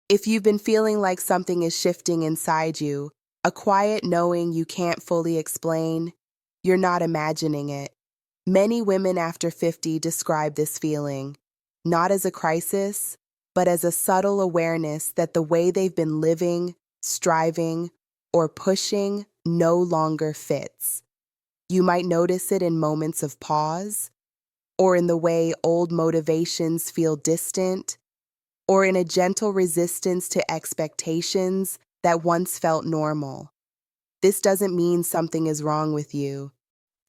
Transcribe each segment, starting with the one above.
If you've been feeling like something is shifting inside you, a quiet knowing you can't fully explain, you're not imagining it. Many women after 50 describe this feeling, not as a crisis, but as a subtle awareness that the way they've been living, striving, or pushing no longer fits. You might notice it in moments of pause, or in the way old motivations feel distant, or in a gentle resistance to expectations that once felt normal. This doesn't mean something is wrong with you,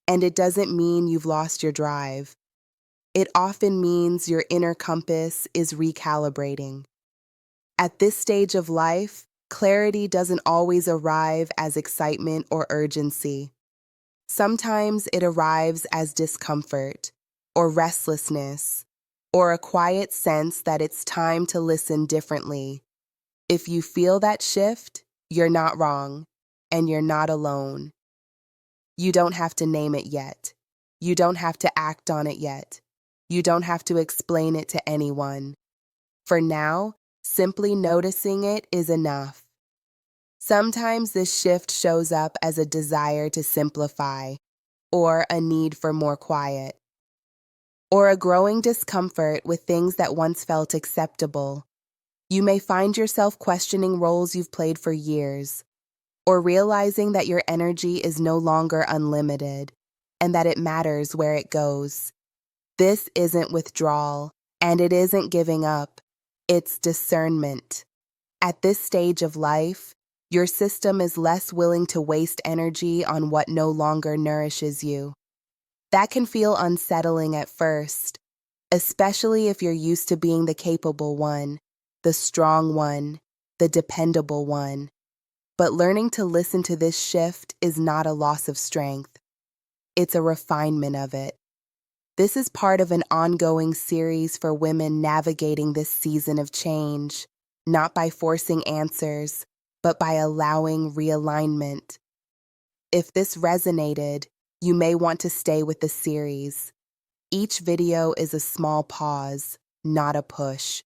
and it doesn't mean you've lost your drive. It often means your inner compass is recalibrating. At this stage of life, clarity doesn't always arrive as excitement or urgency. Sometimes it arrives as discomfort, or restlessness, or a quiet sense that it's time to listen differently. If you feel that shift, you're not wrong, and you're not alone. You don't have to name it yet. You don't have to act on it yet. You don't have to explain it to anyone. For now, simply noticing it is enough. Sometimes this shift shows up as a desire to simplify, or a need for more quiet, or a growing discomfort with things that once felt acceptable. You may find yourself questioning roles you've played for years, or realizing that your energy is no longer unlimited, and that it matters where it goes. This isn't withdrawal, and it isn't giving up. It's discernment. At this stage of life, your system is less willing to waste energy on what no longer nourishes you. That can feel unsettling at first, especially if you're used to being the capable one, the strong one, the dependable one. But learning to listen to this shift is not a loss of strength. It's a refinement of it. This is part of an ongoing series for women navigating this season of change, not by forcing answers, but by allowing realignment. If this resonated, you may want to stay with the series. Each video is a small pause, not a push.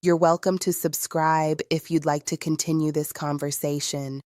You're welcome to subscribe if you'd like to continue this conversation.